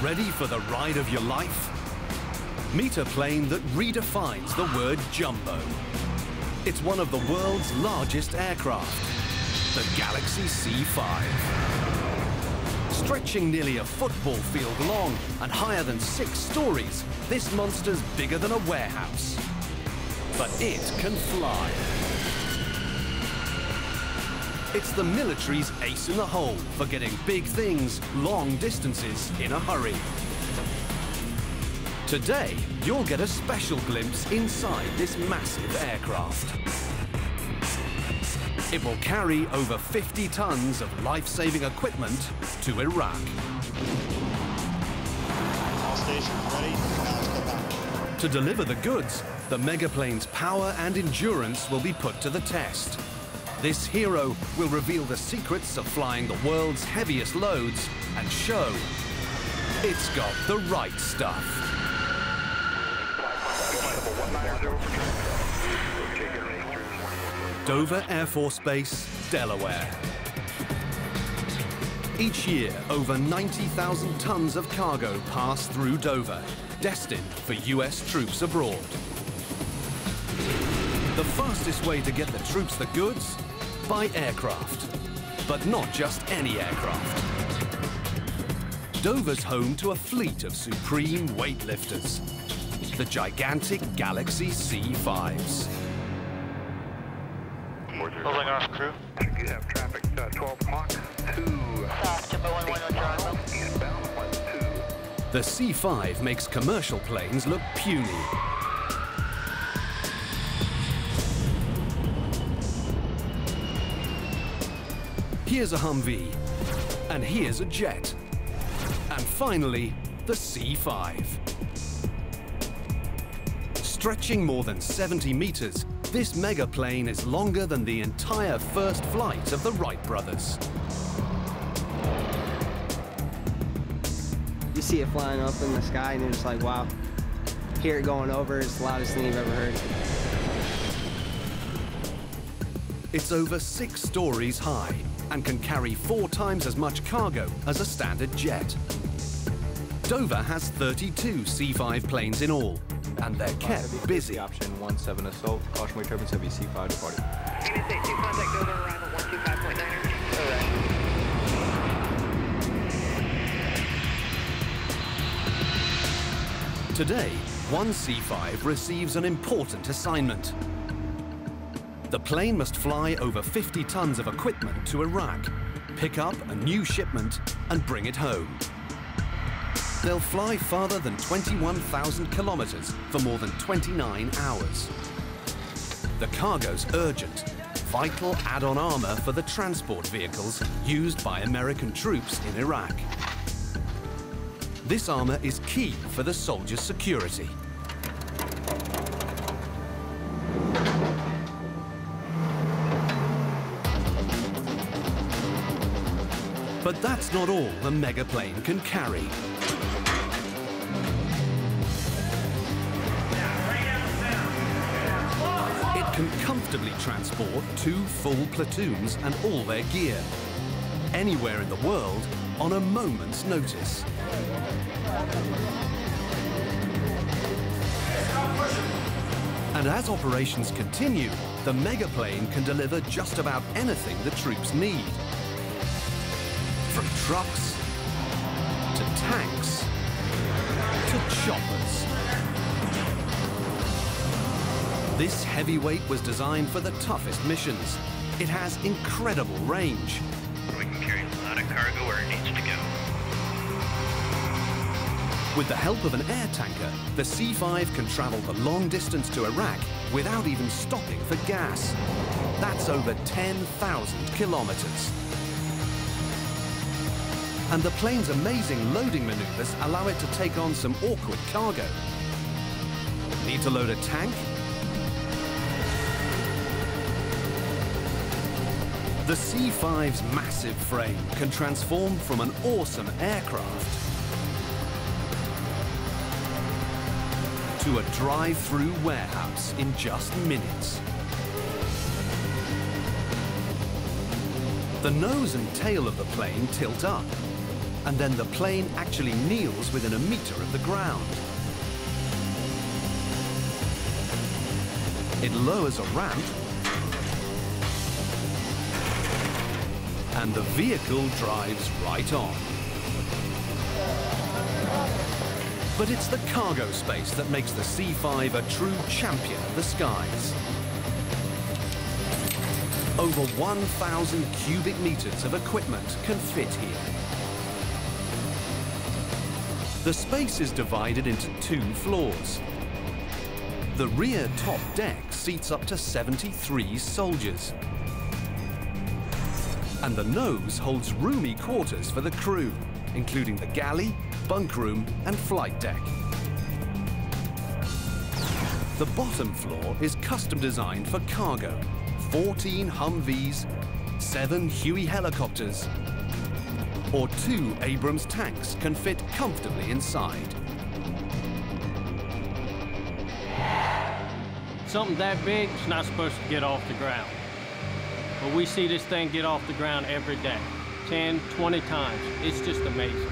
Ready for the ride of your life? Meet a plane that redefines the word jumbo. It's one of the world's largest aircraft, the Galaxy C5. Stretching nearly a football field long and higher than 6 stories, this monster's bigger than a warehouse. But it can fly. It's the military's ace in the hole for getting big things, long distances in a hurry. Today, you'll get a special glimpse inside this massive aircraft. It will carry over 50 tons of life-saving equipment to Iraq. All stations ready. Now let's go back. To deliver the goods, the megaplane's power and endurance will be put to the test. This hero will reveal the secrets of flying the world's heaviest loads and show it's got the right stuff. Dover Air Force Base, Delaware. Each year, over 90,000 tons of cargo pass through Dover, destined for US troops abroad. The fastest way to get the troops the goods? By aircraft. But not just any aircraft. Dover's home to a fleet of supreme weightlifters, the gigantic Galaxy C5s. Building off crew. You have traffic 12 o'clock to eastbound 12. The C5 makes commercial planes look puny. Here's a Humvee, and here's a jet. And finally, the C5. Stretching more than 70 meters, this mega plane is longer than the entire first flight of the Wright brothers. You see it flying up in the sky and you're just like, wow. Hear it going over, it's the loudest thing you've ever heard. It's over 6 stories high and can carry 4 times as much cargo as a standard jet. Dover has 32 C5 planes in all, and they're kept busy. Option 17 assault, caution wake turbines, heavy C5 departing. Unit 2 contact Dover, arrival 125.9. Today, one C5 receives an important assignment. The plane must fly over 50 tons of equipment to Iraq, pick up a new shipment, and bring it home. They'll fly farther than 21,000 kilometers for more than 29 hours. The cargo's urgent, vital add-on armor for the transport vehicles used by American troops in Iraq. This armor is key for the soldiers' security. But that's not all the megaplane can carry. It can comfortably transport 2 full platoons and all their gear, anywhere in the world on a moment's notice. And as operations continue, the megaplane can deliver just about anything the troops need. From trucks, to tanks, to choppers. This heavyweight was designed for the toughest missions. It has incredible range. We can carry a lot of cargo where it needs to go. With the help of an air tanker, the C5 can travel the long distance to Iraq without even stopping for gas. That's over 10,000 kilometers. And the plane's amazing loading maneuvers allow it to take on some awkward cargo. Need to load a tank? The C5's massive frame can transform from an awesome aircraft to a drive-through warehouse in just minutes. The nose and tail of the plane tilt up, and then the plane actually kneels within a meter of the ground. It lowers a ramp, and the vehicle drives right on. But it's the cargo space that makes the C5 a true champion of the skies. Over 1,000 cubic meters of equipment can fit here. The space is divided into 2 floors. The rear top deck seats up to 73 soldiers. And the nose holds roomy quarters for the crew, including the galley, bunk room, and flight deck. The bottom floor is custom designed for cargo. 14 Humvees, 7 Huey helicopters, or 2 Abrams tanks can fit comfortably inside. Something that big is not supposed to get off the ground. But we see this thing get off the ground every day, 10, 20 times. It's just amazing.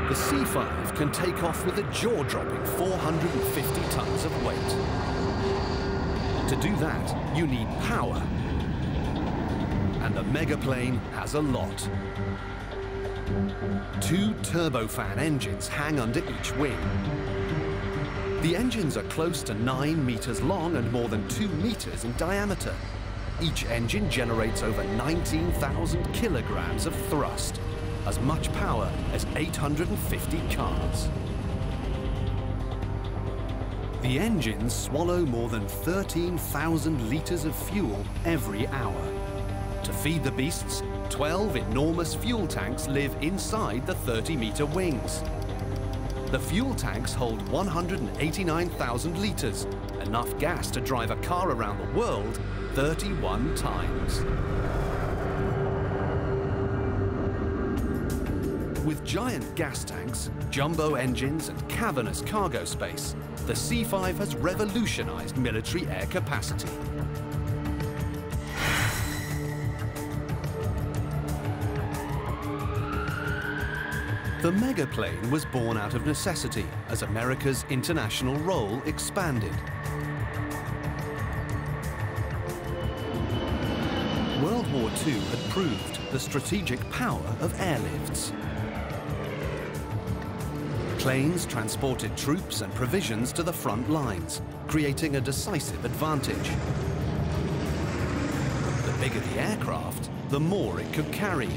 The C5 can take off with a jaw-dropping 450 tons of weight. To do that, you need power. And the megaplane has a lot. 2 turbofan engines hang under each wing. The engines are close to 9 meters long and more than 2 meters in diameter. Each engine generates over 19,000 kilograms of thrust, as much power as 850 cars. The engines swallow more than 13,000 liters of fuel every hour. To feed the beasts, 12 enormous fuel tanks live inside the 30-meter wings. The fuel tanks hold 189,000 liters, enough gas to drive a car around the world 31 times. With giant gas tanks, jumbo engines, and cavernous cargo space, the C5 has revolutionized military air capacity. The megaplane was born out of necessity as America's international role expanded. World War II had proved the strategic power of airlifts. Planes transported troops and provisions to the front lines, creating a decisive advantage. The bigger the aircraft, the more it could carry.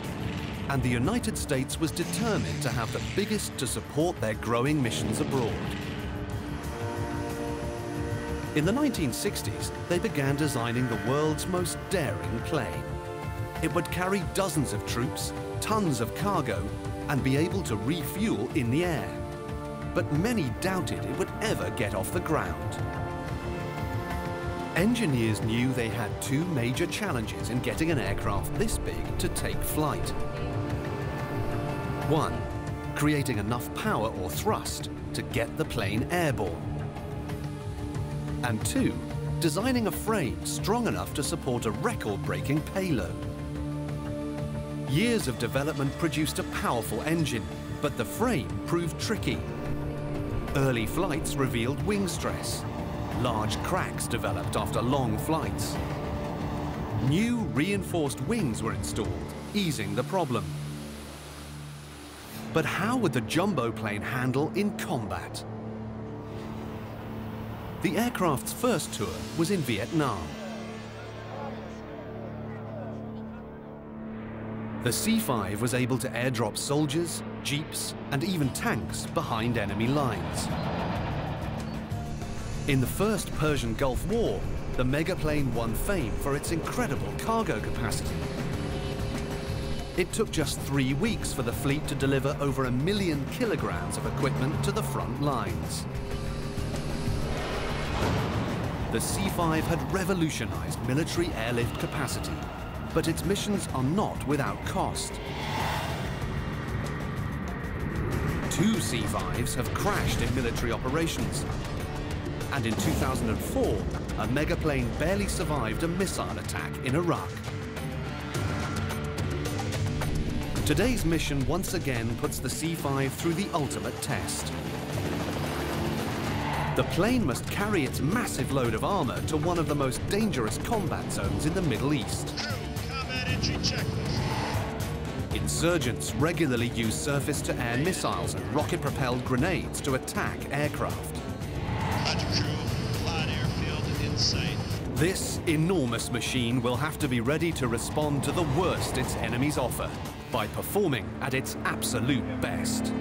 And the United States was determined to have the biggest to support their growing missions abroad. In the 1960s, they began designing the world's most daring plane. It would carry dozens of troops, tons of cargo, and be able to refuel in the air. But many doubted it would ever get off the ground. Engineers knew they had 2 major challenges in getting an aircraft this big to take flight. 1, creating enough power or thrust to get the plane airborne. And 2, designing a frame strong enough to support a record-breaking payload. Years of development produced a powerful engine, but the frame proved tricky. Early flights revealed wing stress. Large cracks developed after long flights. New reinforced wings were installed, easing the problem. But how would the jumbo plane handle in combat? The aircraft's first tour was in Vietnam. The C5 was able to airdrop soldiers, jeeps, and even tanks behind enemy lines. In the First Persian Gulf War, the megaplane won fame for its incredible cargo capacity. It took just 3 weeks for the fleet to deliver over 1 million kilograms of equipment to the front lines. The C5 had revolutionized military airlift capacity, but its missions are not without cost. 2 C5s have crashed in military operations. And in 2004, a megaplane barely survived a missile attack in Iraq. Today's mission once again puts the C5 through the ultimate test. The plane must carry its massive load of armor to one of the most dangerous combat zones in the Middle East. Combat entry checklist. Insurgents regularly use surface-to-air missiles and rocket-propelled grenades to attack aircraft. Roger, crew. Clyde airfield in sight. This enormous machine will have to be ready to respond to the worst its enemies offer by performing at its absolute best.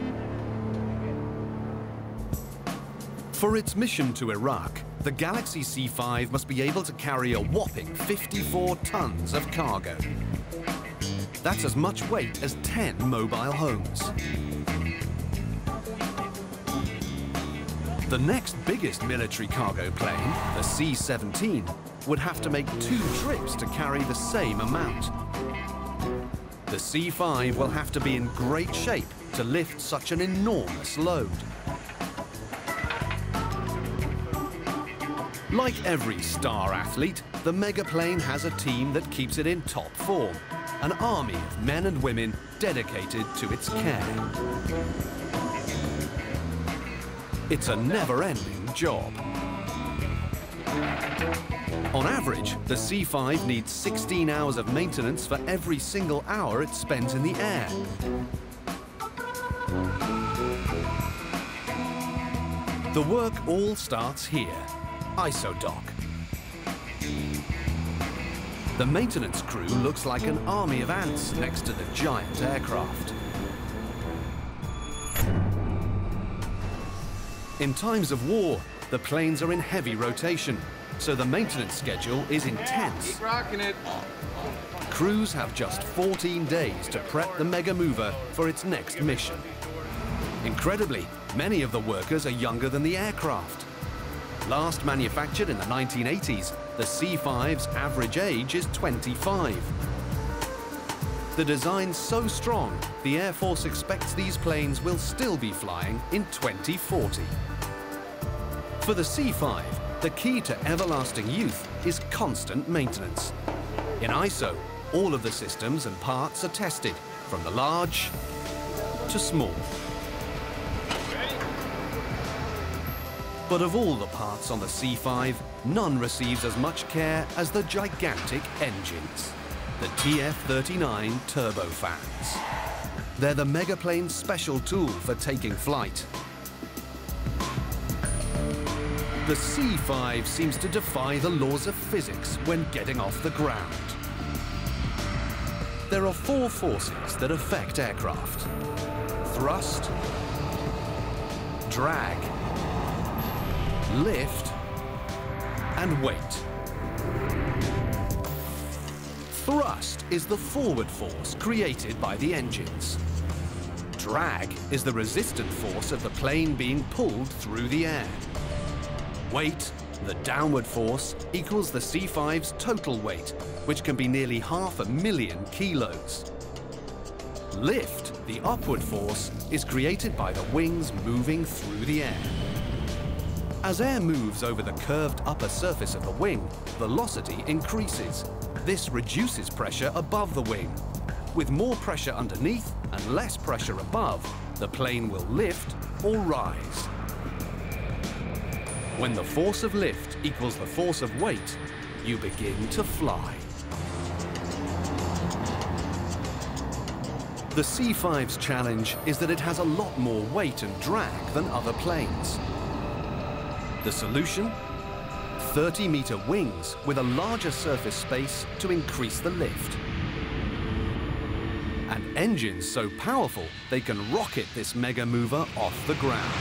For its mission to Iraq, the Galaxy C5 must be able to carry a whopping 54 tons of cargo. That's as much weight as 10 mobile homes. The next biggest military cargo plane, the C-17, would have to make 2 trips to carry the same amount. The C5 will have to be in great shape to lift such an enormous load. Like every star athlete, the megaplane has a team that keeps it in top form, an army of men and women dedicated to its care. It's a never-ending job. On average, the C5 needs 16 hours of maintenance for every single hour it spends in the air. The work all starts here, ISODOC. The maintenance crew looks like an army of ants next to the giant aircraft. In times of war, the planes are in heavy rotation, so the maintenance schedule is intense. Keep rocking it. Crews have just 14 days to prep the Mega Mover for its next mission. Incredibly, many of the workers are younger than the aircraft. Last manufactured in the 1980s, the C5's average age is 25. The design's so strong, the Air Force expects these planes will still be flying in 2040. For the C5, the key to everlasting youth is constant maintenance. In ISO, all of the systems and parts are tested, from the large to small. But of all the parts on the C5, none receives as much care as the gigantic engines, the TF-39 turbofans. They're the megaplane's special tool for taking flight. The C5 seems to defy the laws of physics when getting off the ground. There are 4 forces that affect aircraft: thrust, drag, lift, and weight. Thrust is the forward force created by the engines. Drag is the resistant force of the plane being pulled through the air. Weight, the downward force, equals the C5's total weight, which can be nearly 500,000 kilos. Lift, the upward force, is created by the wings moving through the air. As air moves over the curved upper surface of the wing, velocity increases. This reduces pressure above the wing. With more pressure underneath and less pressure above, the plane will lift or rise. When the force of lift equals the force of weight, you begin to fly. The C5's challenge is that it has a lot more weight and drag than other planes. The solution? 30-meter wings with a larger surface space to increase the lift. And engines so powerful they can rocket this Mega Mover off the ground.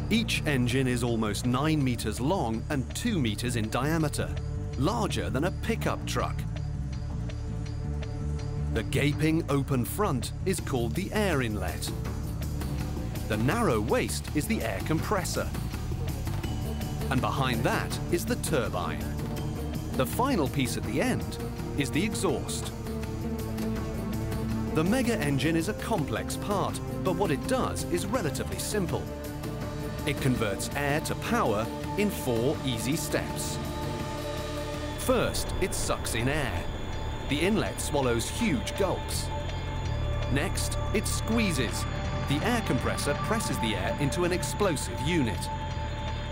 Each engine is almost 9 meters long and 2 meters in diameter, larger than a pickup truck. The gaping open front is called the air inlet. The narrow waist is the air compressor. And behind that is the turbine. The final piece at the end is the exhaust. The Mega engine is a complex part, but what it does is relatively simple. It converts air to power in 4 easy steps. First, it sucks in air. The inlet swallows huge gulps. Next, it squeezes. The air compressor presses the air into an explosive unit.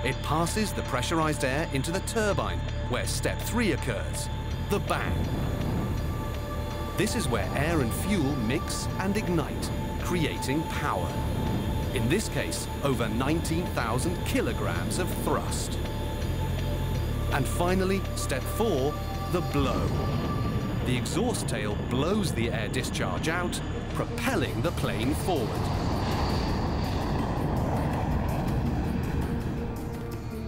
It passes the pressurized air into the turbine, where step 3 occurs, the bang. This is where air and fuel mix and ignite, creating power. In this case, over 19,000 kilograms of thrust. And finally, step 4, the blow. The exhaust tail blows the air discharge out, propelling the plane forward.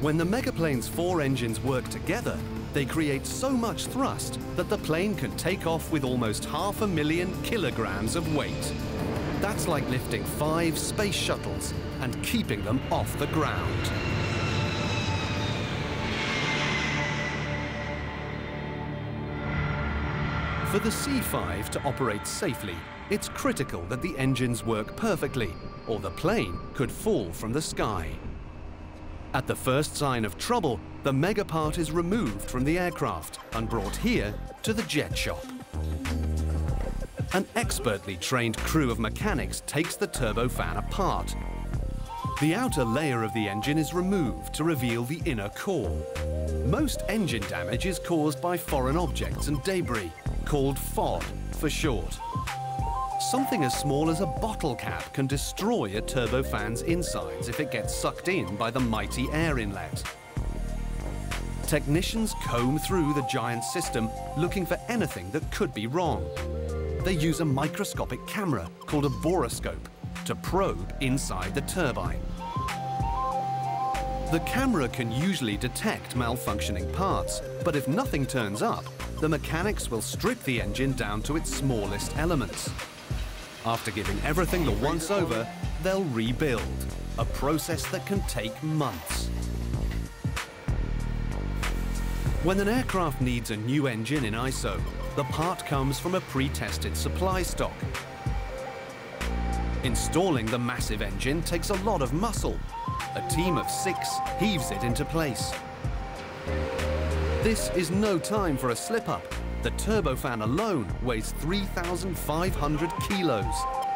When the Megaplane's 4 engines work together, they create so much thrust that the plane can take off with almost 500,000 kilograms of weight. That's like lifting 5 space shuttles and keeping them off the ground. For the C5 to operate safely, it's critical that the engines work perfectly, or the plane could fall from the sky. At the first sign of trouble, the megapart is removed from the aircraft and brought here to the jet shop. An expertly trained crew of mechanics takes the turbofan apart. The outer layer of the engine is removed to reveal the inner core. Most engine damage is caused by foreign objects and debris, called FOD for short. Something as small as a bottle cap can destroy a turbofan's insides if it gets sucked in by the mighty air inlet. Technicians comb through the giant system looking for anything that could be wrong. They use a microscopic camera called a borescope to probe inside the turbine. The camera can usually detect malfunctioning parts, but if nothing turns up, the mechanics will strip the engine down to its smallest elements. After giving everything the once-over, they'll rebuild, a process that can take months. When an aircraft needs a new engine in ISO, the part comes from a pre-tested supply stock. Installing the massive engine takes a lot of muscle. A team of 6 heaves it into place. This is no time for a slip-up. The turbofan alone weighs 3,500 kilos.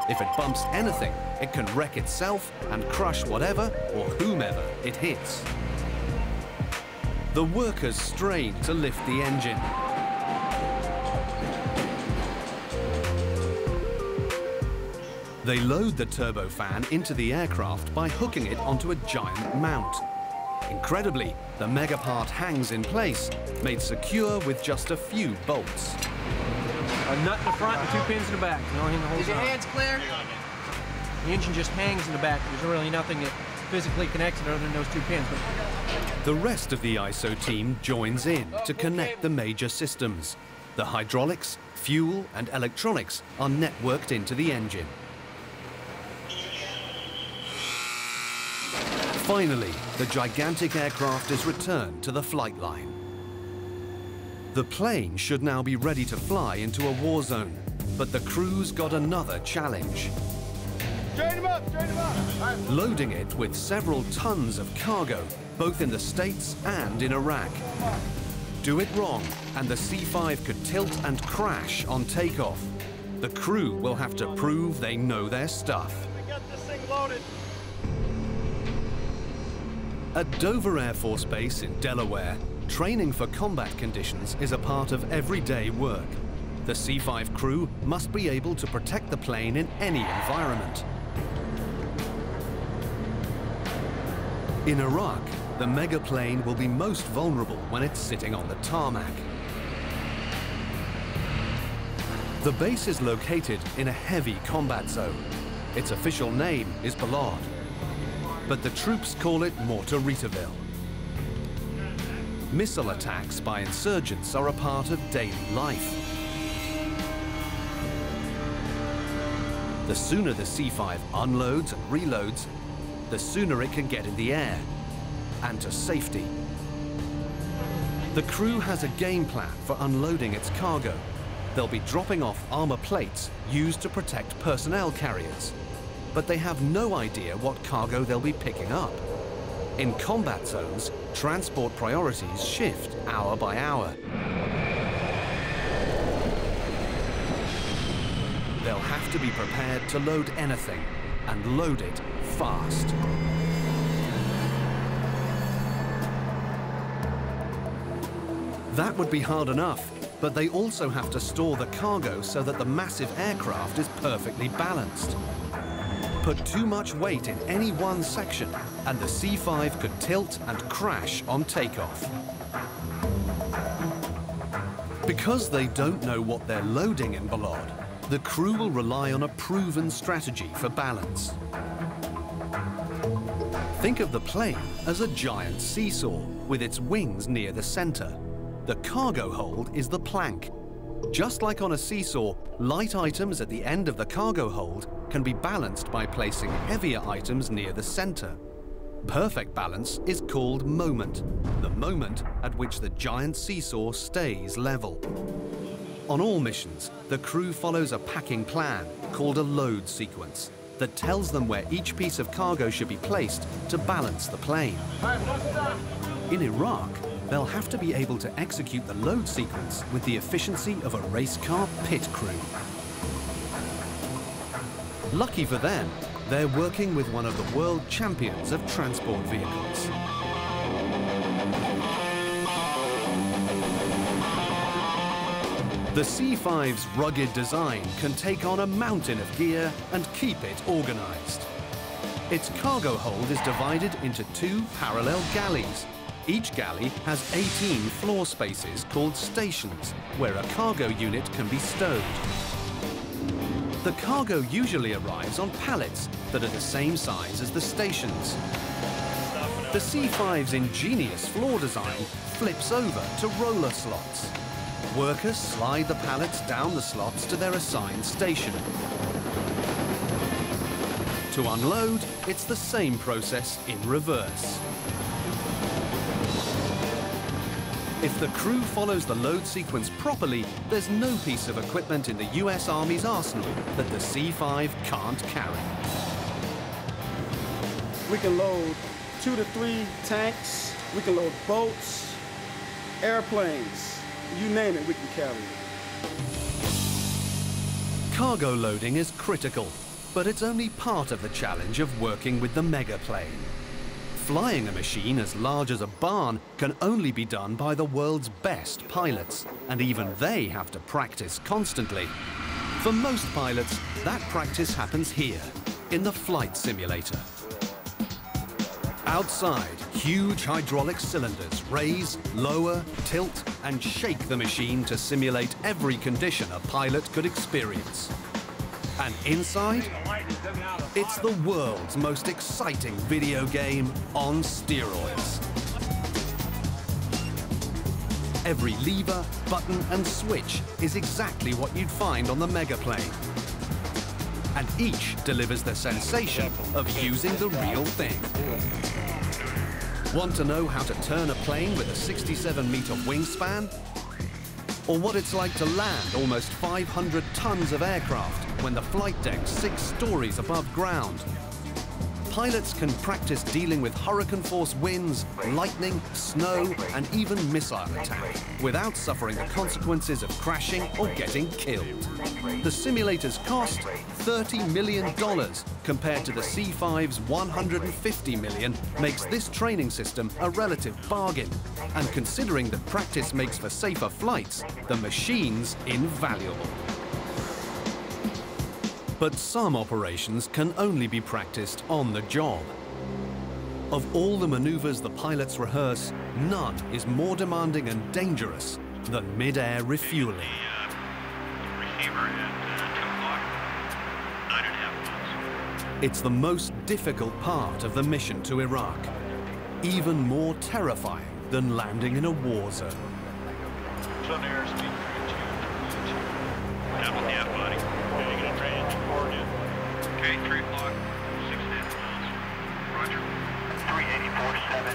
If it bumps anything, it can wreck itself and crush whatever or whomever it hits. The workers strain to lift the engine. They load the turbofan into the aircraft by hooking it onto a giant mount. Incredibly, the megapart hangs in place, made secure with just a few bolts. A nut in the front and 2 pins in the back. The only thing that holds Is your on. hands clear? The engine just hangs in the back. There's really nothing that physically connects it other than those 2 pins. The rest of the ISO team joins in to connect the major systems. The hydraulics, fuel, and electronics are networked into the engine. Finally, the gigantic aircraft is returned to the flight line. The plane should now be ready to fly into a war zone, but the crew's got another challenge. Loading it with several tons of cargo, both in the States and in Iraq. Do it wrong, and the C5 could tilt and crash on takeoff. The crew will have to prove they know their stuff. We got this thing loaded. At Dover Air Force Base in Delaware, training for combat conditions is a part of everyday work. The C5 crew must be able to protect the plane in any environment. In Iraq, the megaplane will be most vulnerable when it's sitting on the tarmac. The base is located in a heavy combat zone. Its official name is Balad, but the troops call it Mortaritaville. Missile attacks by insurgents are a part of daily life. The sooner the C5 unloads and reloads, the sooner it can get in the air and to safety. The crew has a game plan for unloading its cargo. They'll be dropping off armor plates used to protect personnel carriers, but they have no idea what cargo they'll be picking up. In combat zones, transport priorities shift hour by hour. They'll have to be prepared to load anything, and load it fast. That would be hard enough, but they also have to store the cargo so that the massive aircraft is perfectly balanced. Put too much weight in any one section, and the C5 could tilt and crash on takeoff. Because they don't know what they're loading in Balad, the crew will rely on a proven strategy for balance. Think of the plane as a giant seesaw with its wings near the center. The cargo hold is the plank. Just like on a seesaw, light items at the end of the cargo hold can be balanced by placing heavier items near the center. Perfect balance is called moment, the moment at which the giant seesaw stays level. On all missions, the crew follows a packing plan called a load sequence that tells them where each piece of cargo should be placed to balance the plane. In Iraq, they'll have to be able to execute the load sequence with the efficiency of a race car pit crew. Lucky for them, they're working with one of the world champions of transport vehicles. The C5's rugged design can take on a mountain of gear and keep it organized. Its cargo hold is divided into 2 parallel galleys. Each galley has 18 floor spaces called stations, where a cargo unit can be stowed. The cargo usually arrives on pallets that are the same size as the stations. The C5's ingenious floor design flips over to roller slots. Workers slide the pallets down the slots to their assigned station. To unload, it's the same process in reverse. If the crew follows the load sequence properly, there's no piece of equipment in the US Army's arsenal that the C5 can't carry. We can load 2 to 3 tanks, we can load boats, airplanes, you name it, we can carry it. Cargo loading is critical, but it's only part of the challenge of working with the mega plane. Flying a machine as large as a barn can only be done by the world's best pilots, and even they have to practice constantly. For most pilots, that practice happens here, in the flight simulator. Outside, huge hydraulic cylinders raise, lower, tilt, and shake the machine to simulate every condition a pilot could experience. And inside, it's the world's most exciting video game on steroids. Every lever, button, and switch is exactly what you'd find on the megaplane. And each delivers the sensation of using the real thing. Want to know how to turn a plane with a 67-meter wingspan? Or what it's like to land almost 500 tons of aircraft when the flight deck's 6 stories above ground? Pilots can practice dealing with hurricane-force winds, lightning, snow, and even missile attack without suffering the consequences of crashing or getting killed. The simulator's cost, $30 million, compared to the C5's $150 million, makes this training system a relative bargain. And considering that practice makes for safer flights, the machine's invaluable. But some operations can only be practiced on the job. Of all the maneuvers the pilots rehearse, none is more demanding and dangerous than mid-air refueling. Receiver at 2 o'clock, 9.5 knots. It's the most difficult part of the mission to Iraq, even more terrifying than landing in a war zone. It's on the airspeed, 32. Down with the F-body. Okay, 3 o'clock, 6.5 miles. Roger. 3847,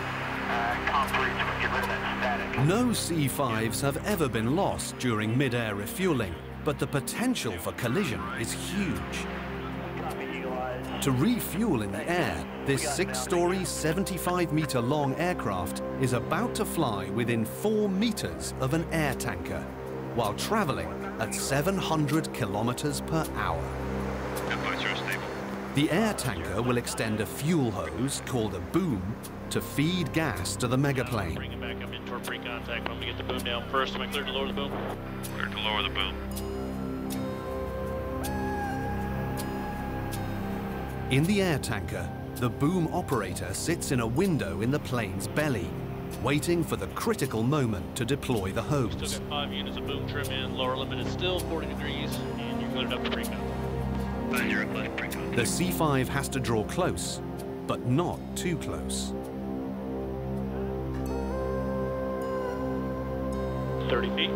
comp 3, get rid of that static. No C5s have ever been lost during mid-air refueling, but the potential for collision is huge. To refuel in the air, this 6-story, 75-meter-long aircraft is about to fly within 4 meters of an air tanker, while traveling at 700 kilometers per hour. The air tanker will extend a fuel hose, called a boom, to feed gas to the megaplane. Bring it back up into our pre-contact. Let me get the boom down first. Am I clear to lower the boom? Clear to lower the boom. In the air tanker, the boom operator sits in a window in the plane's belly, waiting for the critical moment to deploy the hose. Still got 5 units of boom trim in. Lower limit is still 40 degrees, and you're cleared up to pre-contact. The C5 has to draw close, but not too close. 30 feet.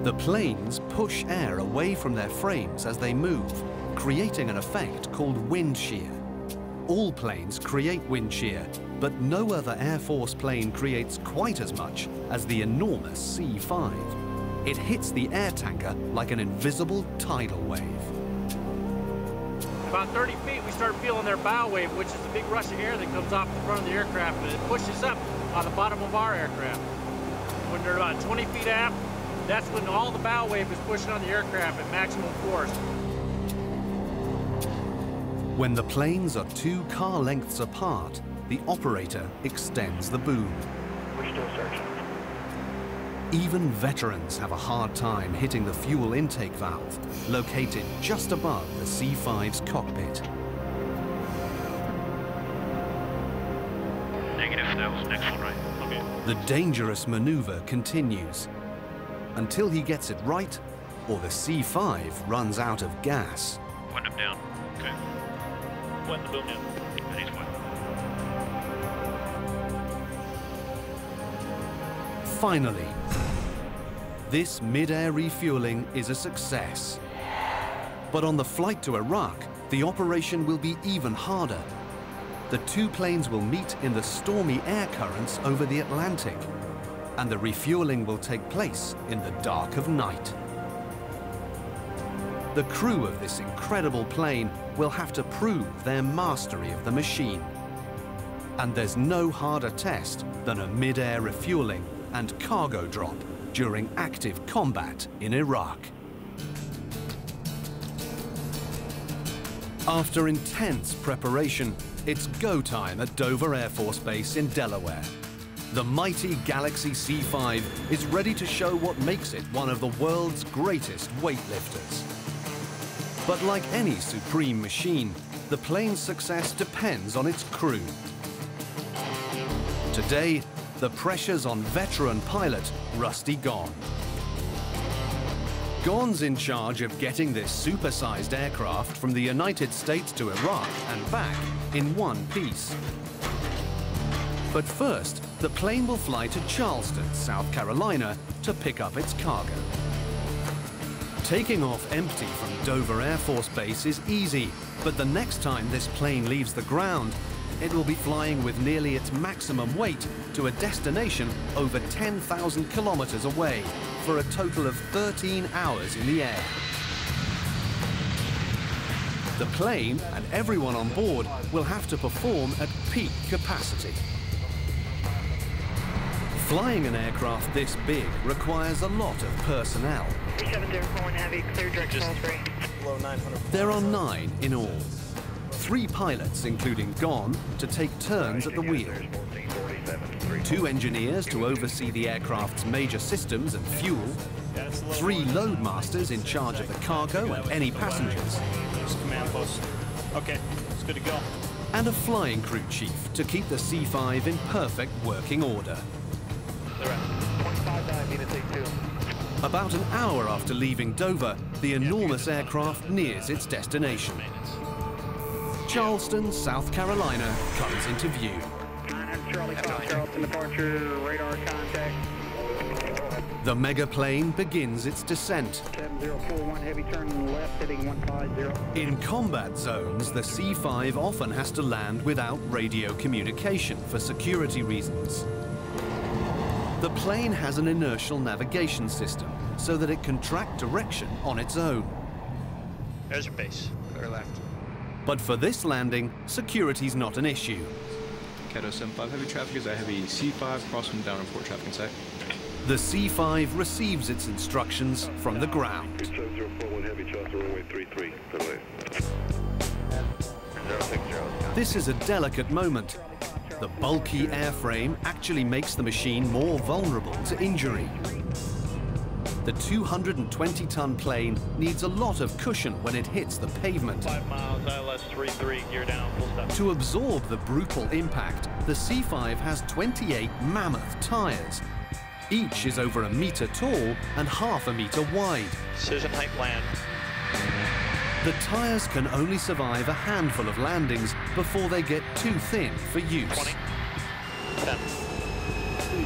The planes push air away from their frames as they move, creating an effect called wind shear. All planes create wind shear, but no other Air Force plane creates quite as much as the enormous C5. It hits the air tanker like an invisible tidal wave. About 30 feet, we start feeling their bow wave, which is the big rush of air that comes off the front of the aircraft, and it pushes up on the bottom of our aircraft. When they're about 20 feet aft, that's when all the bow wave is pushing on the aircraft at maximum force. When the planes are 2 car lengths apart, the operator extends the boom. We're still searching. Even veterans have a hard time hitting the fuel intake valve, located just above the C5's cockpit. Negative, that was next one, right? Okay. The dangerous maneuver continues until he gets it right or the C5 runs out of gas. Wind him down. Okay. Wind the boom down. And he's wet. Finally, this mid-air refueling is a success. But on the flight to Iraq, the operation will be even harder. The 2 planes will meet in the stormy air currents over the Atlantic, and the refueling will take place in the dark of night. The crew of this incredible plane will have to prove their mastery of the machine. And there's no harder test than a mid-air refueling and cargo drop during active combat in Iraq. After intense preparation, it's go time at Dover Air Force Base in Delaware. The mighty Galaxy C5 is ready to show what makes it one of the world's greatest weightlifters. But like any supreme machine, the plane's success depends on its crew. Today, the pressure's on veteran pilot Rusty Gone. Gone's in charge of getting this supersized aircraft from the United States to Iraq and back in one piece. But first, the plane will fly to Charleston, South Carolina, to pick up its cargo. Taking off empty from Dover Air Force Base is easy, but the next time this plane leaves the ground, it will be flying with nearly its maximum weight to a destination over 10,000 kilometers away for a total of 13 hours in the air. The plane and everyone on board will have to perform at peak capacity. Flying an aircraft this big requires a lot of personnel. 3704 Heavy, clear direct Salisbury. Below 900. There are 9 in all. 3 pilots, including Gone, to take turns at the wheel. 2 engineers to oversee the aircraft's major systems and fuel. 3 loadmasters in charge of the cargo and any passengers. Command post. Okay, it's good to go. And a flying crew chief to keep the C5 in perfect working order. About an hour after leaving Dover, the enormous aircraft nears its destination. Charleston, South Carolina comes into view. Charlie Charleston departure, radar contact. The megaplane begins its descent. 7041 heavy turn left heading 150. In combat zones, the C5 often has to land without radio communication for security reasons. The plane has an inertial navigation system so that it can track direction on its own. There's your base. Clear left. But for this landing, security's not an issue. Cato 75 heavy traffic is a heavy C5 crossing down report traffic in sight. The C5 receives its instructions from the ground. 7041 heavy charter runway 33, This is a delicate moment. The bulky airframe actually makes the machine more vulnerable to injury. The 220-ton plane needs a lot of cushion when it hits the pavement. 5 miles, ILS 33, gear down, full stop. To absorb the brutal impact, the C5 has 28 mammoth tires. Each is over 1 meter tall and half a meter wide. Decision height land. The tires can only survive a handful of landings before they get too thin for use. 20. 10.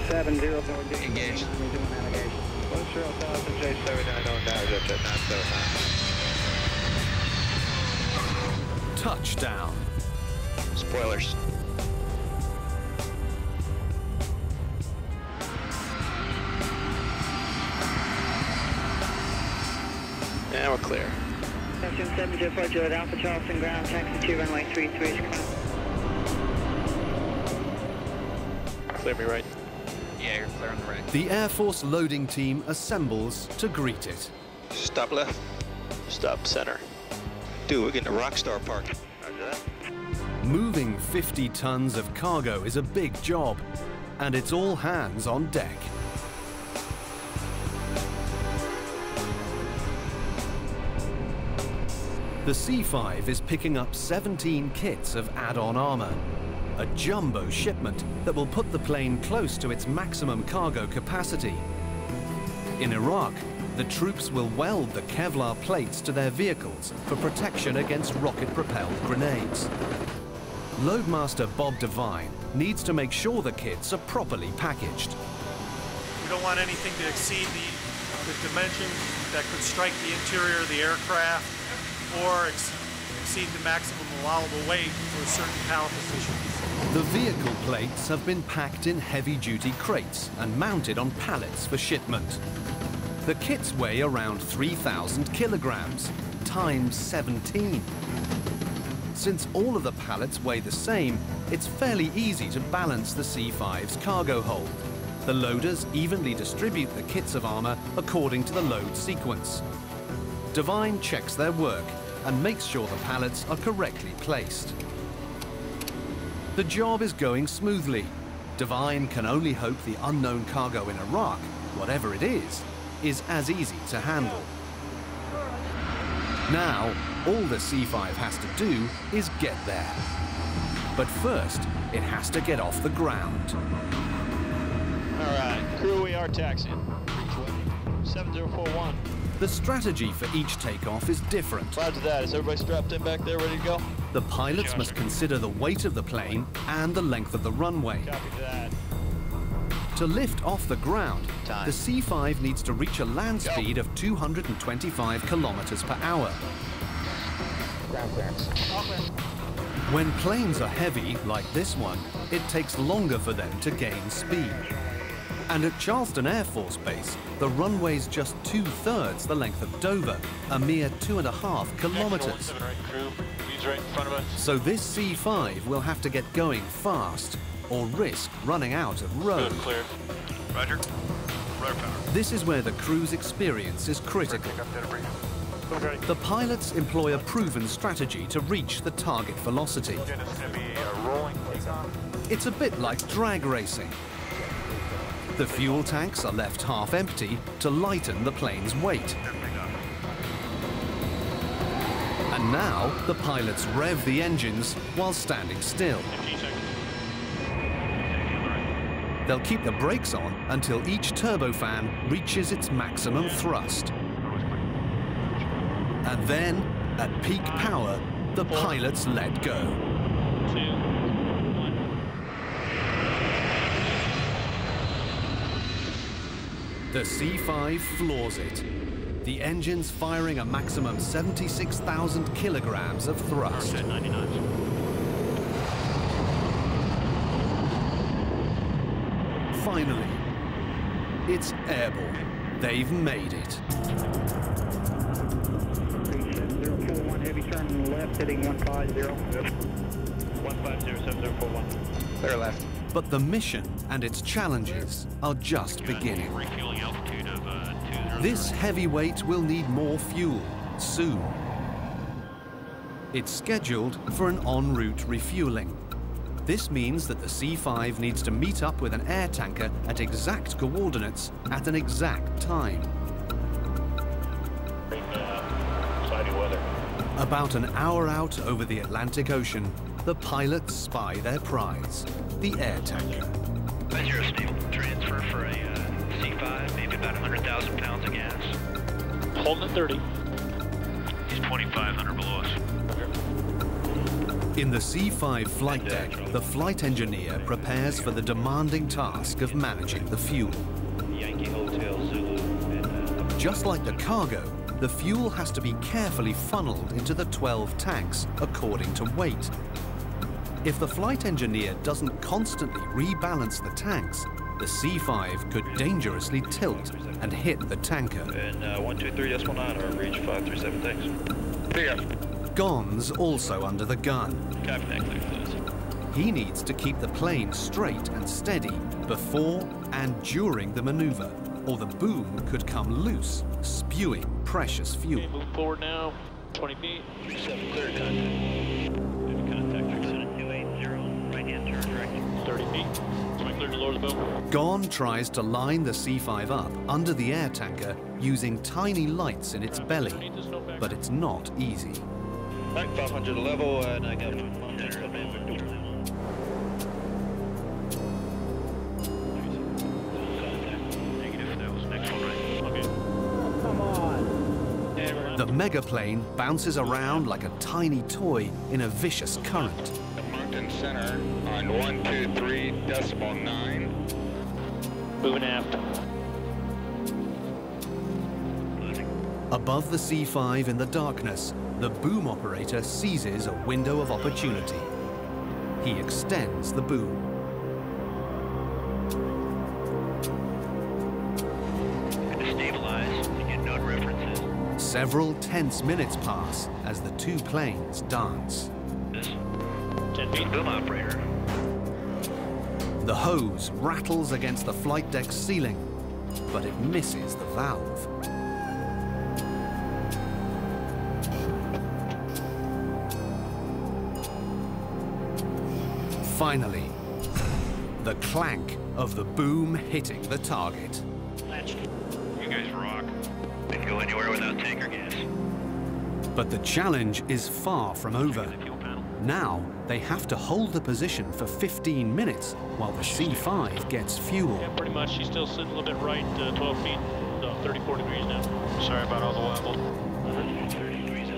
70. Engaged. Touchdown. Spoilers. Now we're clear. 7040 at Alpha Charleston ground, taxi 2 runway 33 is coming. Clear me right. Yeah, you're clear on the right. The Air Force loading team assembles to greet it. Stop left. Stop center. Dude, we're getting a rock star park. Roger that. Moving 50 tons of cargo is a big job, and it's all hands on deck. The C5 is picking up 17 kits of add-on armor, a jumbo shipment that will put the plane close to its maximum cargo capacity. In Iraq, the troops will weld the Kevlar plates to their vehicles for protection against rocket-propelled grenades. Loadmaster Bob Devine needs to make sure the kits are properly packaged. We don't want anything to exceed the dimensions that could strike the interior of the aircraft or exceed the maximum allowable weight for a certain power position. The vehicle plates have been packed in heavy-duty crates and mounted on pallets for shipment. The kits weigh around 3,000 kilograms, times 17. Since all of the pallets weigh the same, it's fairly easy to balance the C5's cargo hold. The loaders evenly distribute the kits of armor according to the load sequence. Devine checks their work and makes sure the pallets are correctly placed. The job is going smoothly. Devine can only hope the unknown cargo in Iraq, whatever it is as easy to handle. Now, all the C5 has to do is get there. But first, it has to get off the ground. All right, crew, we are taxiing. 7041. The strategy for each takeoff is different. Roger that. Is everybody strapped in back there, ready to go? The pilots must consider the weight of the plane and the length of the runway. Copy that. To lift off the ground, the C5 needs to reach a land speed of 225 kilometers per hour. Ground clearance. When planes are heavy, like this one, it takes longer for them to gain speed. And at Charleston Air Force Base, the runway's just 2/3 the length of Dover, a mere 2.5 kilometers. Right in front of us. So this C5 will have to get going fast or risk running out of road. Good, clear. Roger. Rotor power. This is where the crew's experience is critical. The pilots employ a proven strategy to reach the target velocity. It's a bit like drag racing. The fuel tanks are left half empty to lighten the plane's weight. And now the pilots rev the engines while standing still. They'll keep the brakes on until each turbofan reaches its maximum thrust. And then, at peak power, the pilots let go. 2, 1. The C5 floors it. The engine's firing a maximum 76,000 kilograms of thrust. 99. Finally, it's airborne. They've made it. 041 heavy turn left, heading 150. 1507041. Clear left. But the mission and its challenges are just beginning. Refueling altitude of 200. This heavyweight will need more fuel soon. It's scheduled for an en route refueling. This means that the C5 needs to meet up with an air tanker at exact coordinates at an exact time. Cloudy weather. About an hour out over the Atlantic Ocean, the pilots spy their prize, the air tanker. Zero stable transfer for a C5, maybe about 100,000 pounds of gas. Holding at 30. He's 2,500 below us. In the C5 flight deck, the flight engineer prepares for the demanding task of managing the fuel. Yankee Hotel Zulu. Just like the cargo, the fuel has to be carefully funneled into the 12 tanks according to weight. If the flight engineer doesn't constantly rebalance the tanks, the C5 could dangerously tilt and hit the tanker. And 123.9 or reach 537, thanks. Clear. Gon's also under the gun. Copy that, clear, please. He needs to keep the plane straight and steady before and during the maneuver, or the boom could come loose, spewing precious fuel. Okay, move forward now, 20 feet. 37, clear contact. Contact 280, right hand turn direct. 30 feet. Am I clear to lower the boom? Gon tries to line the C5 up under the air tanker using tiny lights in its belly, but it's not easy. Mike 500 level, and I got Negative, that was next one, right? Okay. The megaplane bounces around like a tiny toy in a vicious current. Mountain Center on 123.9. Moving aft. Above the C5 in the darkness, the boom operator seizes a window of opportunity. He extends the boom. Stabilize to get node references. Several tense minutes pass as the two planes dance. 10 feet. Boom operator. The hose rattles against the flight deck's ceiling, but it misses the valve. Finally, the clank of the boom hitting the target. You guys rock. Didn't go anywhere without tanker gas. But the challenge is far from over. Now, they have to hold the position for 15 minutes while the C5 gets fuel. Yeah, pretty much. She's still sitting a little bit right, 12 feet, 34 degrees now. Sorry about all the wobble.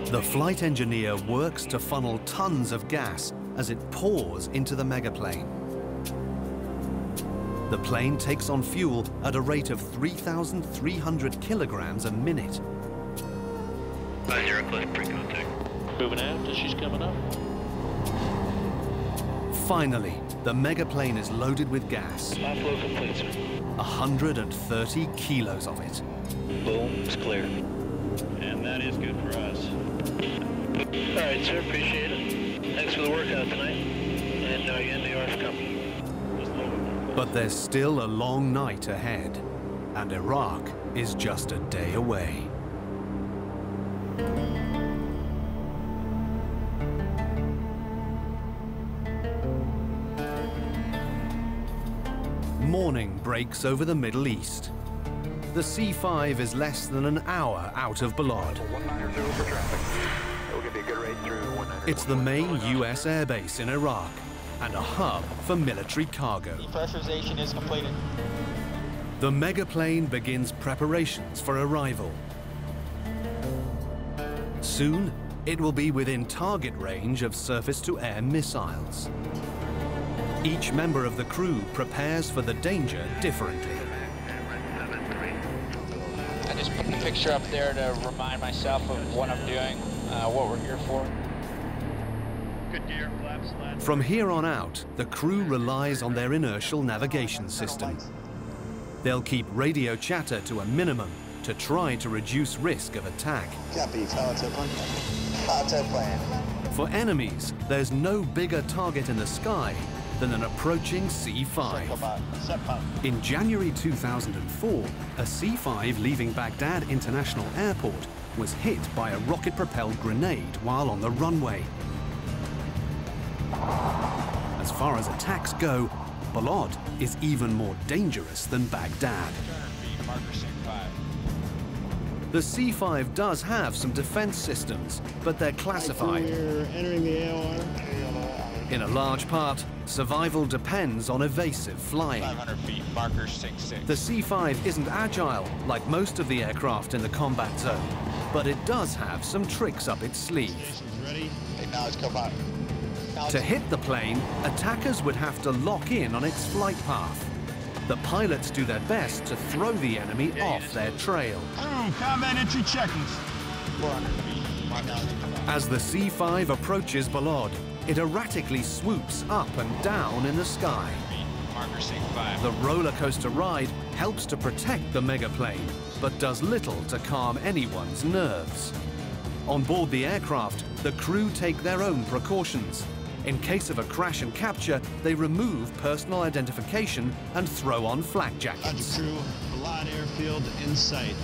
The flight engineer works to funnel tons of gas as it pours into the megaplane. The plane takes on fuel at a rate of 3,300 kilograms a minute. 50 close pre-contact. Moving aft as she's coming up. Finally, the megaplane is loaded with gas. Flight flow complete, sir. 130 kilos of it. Boom, it's clear. And that is good for us. All right, sir, appreciate it. Thanks for the workout tonight. And you end the ARF company. But there's still a long night ahead, and Iraq is just a day away. Morning breaks over the Middle East. The C5 is less than an hour out of Balad. It's the main US airbase in Iraq and a hub for military cargo. Depressurization is completed. The megaplane begins preparations for arrival. Soon, it will be within target range of surface-to-air missiles. Each member of the crew prepares for the danger differently. I just put the picture up there to remind myself of what I'm doing, what we're here for. Good gear, flaps, slats. From here on out, the crew relies on their inertial navigation system. They'll keep radio chatter to a minimum to try to reduce risk of attack. Copy, follow to plan. Follow to plan. For enemies, there's no bigger target in the sky than an approaching C-5. In January 2004, a C-5 leaving Baghdad International Airport was hit by a rocket-propelled grenade while on the runway. As far as attacks go, Balad is even more dangerous than Baghdad. The C-5 does have some defense systems, but they're classified. In a large part, survival depends on evasive flying. 500 feet, marker 6-6. The C-5 isn't agile like most of the aircraft in the combat zone, but it does have some tricks up its sleeve. Ready? Acknowledge, copy. To hit the plane, attackers would have to lock in on its flight path. The pilots do their best to throw the enemy off their trail. Combat entry checkings. 400 feet. As the C-5 approaches Balad, it erratically swoops up and down in the sky. Marker 6-5. The roller coaster ride helps to protect the megaplane, but does little to calm anyone's nerves. On board the aircraft, the crew take their own precautions. In case of a crash and capture, they remove personal identification and throw on flak jackets. Crew, Balad airfield in sight.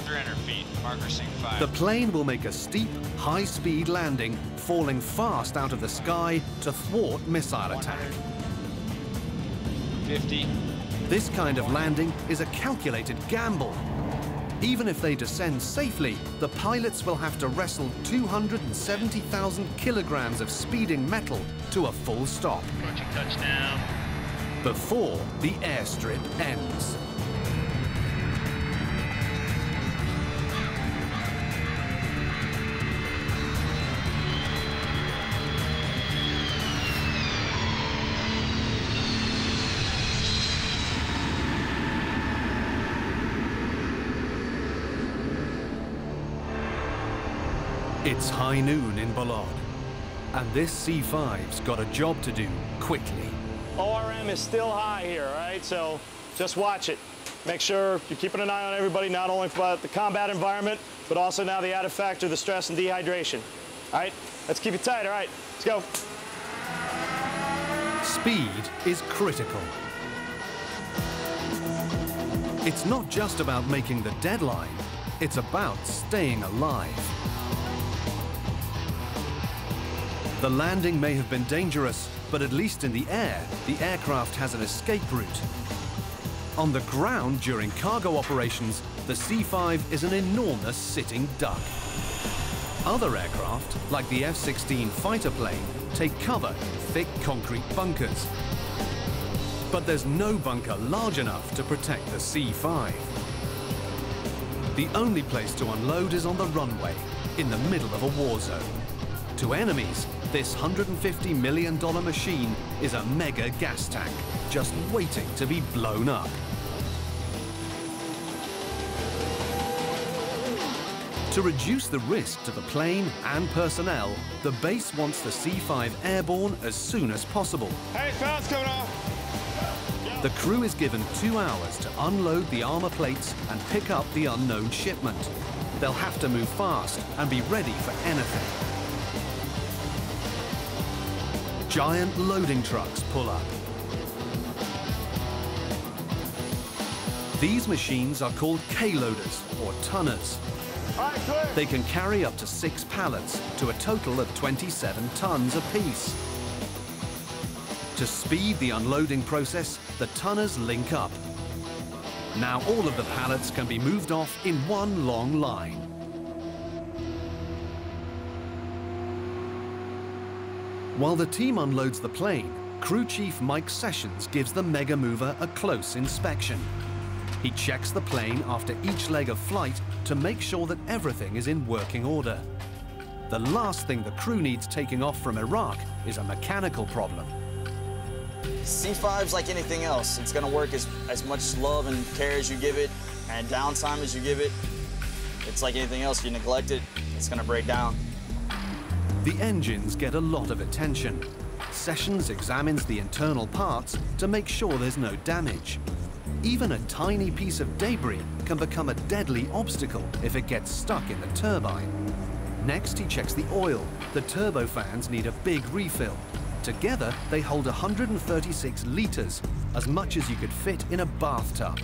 300 feet, marker 6-5. The plane will make a steep, high-speed landing, falling fast out of the sky to thwart missile attack. 50. This kind of landing is a calculated gamble. Even if they descend safely, the pilots will have to wrestle 270,000 kilograms of speeding metal to a full stop. Approaching touchdown. Before the airstrip ends. It's high noon in Balad, and this C-5's got a job to do quickly. ORM is still high here, all right? So just watch it. Make sure you're keeping an eye on everybody, not only about the combat environment, but also now the added factor, the stress and dehydration. All right, let's keep it tight, all right? Let's go. Speed is critical. It's not just about making the deadline, it's about staying alive. The landing may have been dangerous, but at least in the air, the aircraft has an escape route. On the ground during cargo operations, the C-5 is an enormous sitting duck. Other aircraft, like the F-16 fighter plane, take cover in thick concrete bunkers. But there's no bunker large enough to protect the C-5. The only place to unload is on the runway, in the middle of a war zone. To enemies, this $150 million machine is a mega gas tank, just waiting to be blown up. To reduce the risk to the plane and personnel, the base wants the C-5 airborne as soon as possible. Hey, fast coming off. The crew is given 2 hours to unload the armor plates and pick up the unknown shipment. They'll have to move fast and be ready for anything. Giant loading trucks pull up. These machines are called K-loaders or tonners. They can carry up to 6 pallets to a total of 27 tons apiece. To speed the unloading process, the tonners link up. Now all of the pallets can be moved off in one long line. While the team unloads the plane, Crew Chief Mike Sessions gives the Mega Mover a close inspection. He checks the plane after each leg of flight to make sure that everything is in working order. The last thing the crew needs taking off from Iraq is a mechanical problem. C-5's like anything else. It's gonna work as much love and care as you give it, and downtime as you give it. It's like anything else. You neglect it, it's gonna break down. The engines get a lot of attention. Sessions examines the internal parts to make sure there's no damage. Even a tiny piece of debris can become a deadly obstacle if it gets stuck in the turbine. Next, he checks the oil. The turbofans need a big refill. Together, they hold 136 litres, as much as you could fit in a bathtub.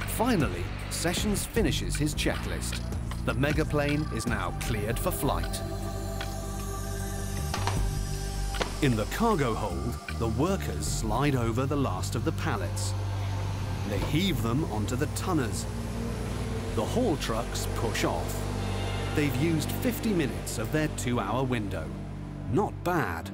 Finally, Sessions finishes his checklist. The megaplane is now cleared for flight. In the cargo hold, the workers slide over the last of the pallets. They heave them onto the tonners. The haul trucks push off. They've used 50 minutes of their 2-hour window. Not bad.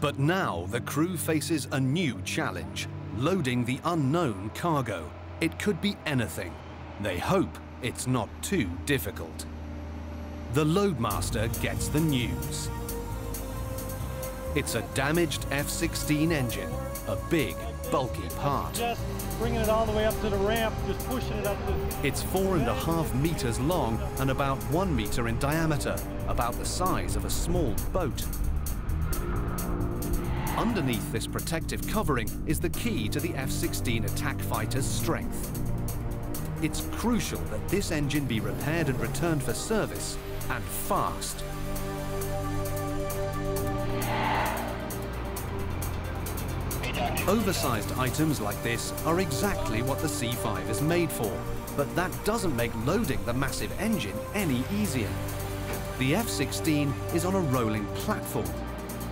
But now the crew faces a new challenge, loading the unknown cargo. It could be anything. They hope it's not too difficult. The loadmaster gets the news. It's a damaged F-16 engine, a big, bulky part. Just bringing it all the way up to the ramp, just pushing it up to... It's 4.5 meters long and about 1 meter in diameter, about the size of a small boat. Underneath this protective covering is the key to the F-16 attack fighter's strength. It's crucial that this engine be repaired and returned for service, and fast. Oversized items like this are exactly what the C5 is made for, but that doesn't make loading the massive engine any easier. The F-16 is on a rolling platform.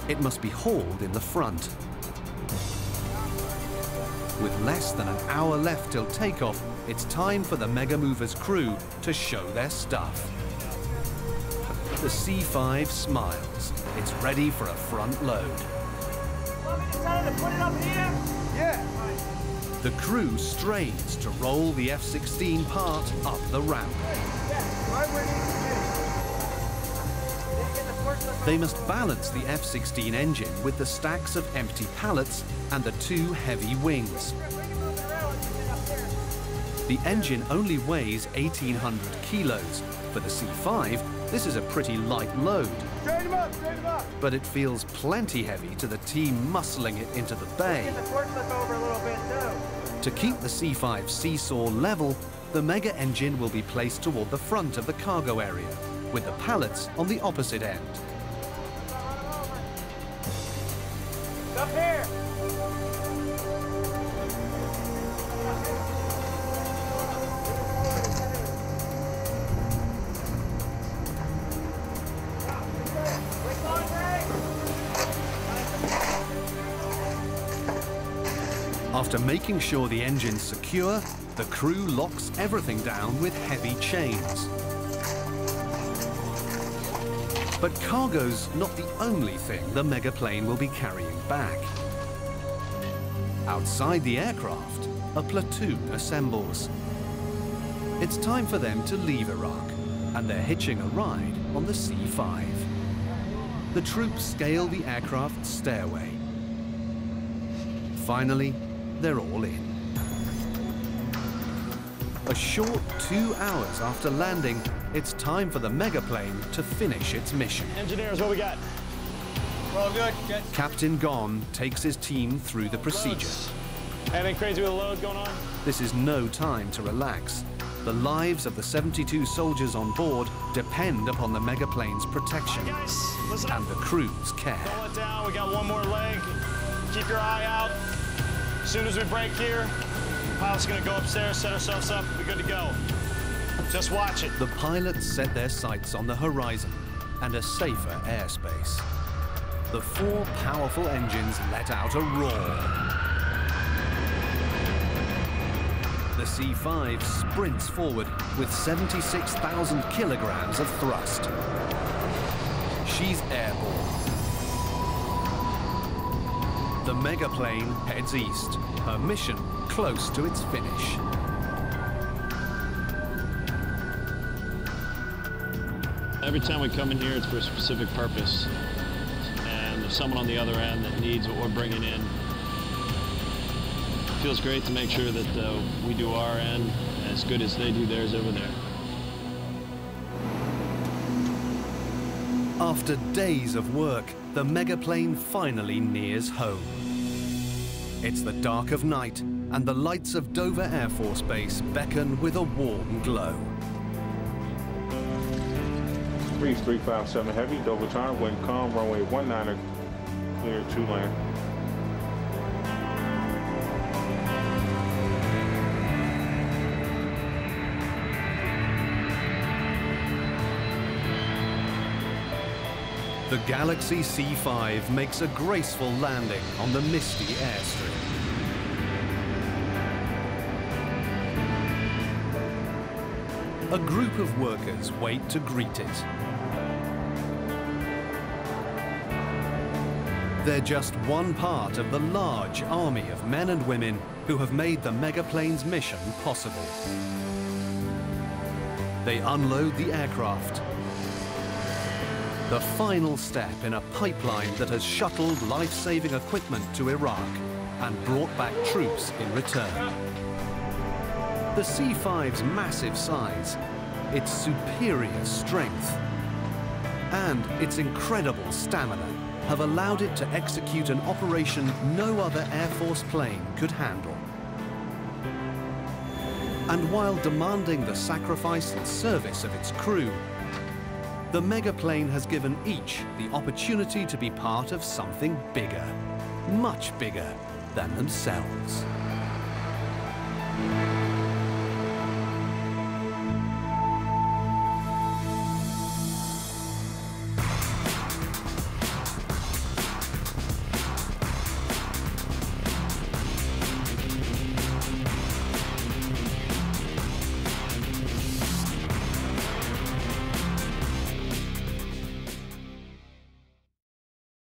It must be hauled in the front. With less than an hour left till takeoff, it's time for the Mega Mover's crew to show their stuff. The C5 smiles. It's ready for a front load. To put it up here? Yeah. The crew strains to roll the F-16 part up the ramp. They must balance the F-16 engine with the stacks of empty pallets and the 2 heavy wings. The engine only weighs 1,800 kilos. For the C5, this is a pretty light load. Straighten him up, straighten him up. But it feels plenty heavy to the team muscling it into the bay. Get the forklift over a little bit too. To keep the C5 seesaw level, the Mega engine will be placed toward the front of the cargo area, with the pallets on the opposite end. Up here. After making sure the engine's secure, the crew locks everything down with heavy chains. But cargo's not the only thing the megaplane will be carrying back. Outside the aircraft, a platoon assembles. It's time for them to leave Iraq, and they're hitching a ride on the C5. The troops scale the aircraft's stairway. Finally, they're all in. A short 2 hours after landing, it's time for the megaplane to finish its mission. Engineers, what we got? We're all good. Captain Gon takes his team through the procedure. Anything crazy with the load going on? This is no time to relax. The lives of the 72 soldiers on board depend upon the megaplane's protection and the crew's care. Don't let down, we got one more leg. Keep your eye out. As soon as we break here, the pilot's gonna go upstairs, set ourselves up, we're good to go. Just watch it. The pilots set their sights on the horizon and a safer airspace. The 4 powerful engines let out a roar. The C5 sprints forward with 76,000 kilograms of thrust. She's airborne. The megaplane heads east, her mission close to its finish. Every time we come in here, it's for a specific purpose. And there's someone on the other end that needs what we're bringing in. It feels great to make sure that we do our end as good as they do theirs over there. After days of work, the megaplane finally nears home. It's the dark of night, and the lights of Dover Air Force Base beckon with a warm glow. Breeze 357 heavy, Dover time, wind calm, runway 19er, clear 2-lane. The Galaxy C5 makes a graceful landing on the misty airstrip. A group of workers wait to greet it. They're just one part of the large army of men and women who have made the Megaplane's mission possible. They unload the aircraft, the final step in a pipeline that has shuttled life-saving equipment to Iraq and brought back troops in return. The C5's massive size, its superior strength, and its incredible stamina have allowed it to execute an operation no other Air Force plane could handle. And while demanding the sacrifice and service of its crew, the Megaplane has given each the opportunity to be part of something bigger, much bigger than themselves.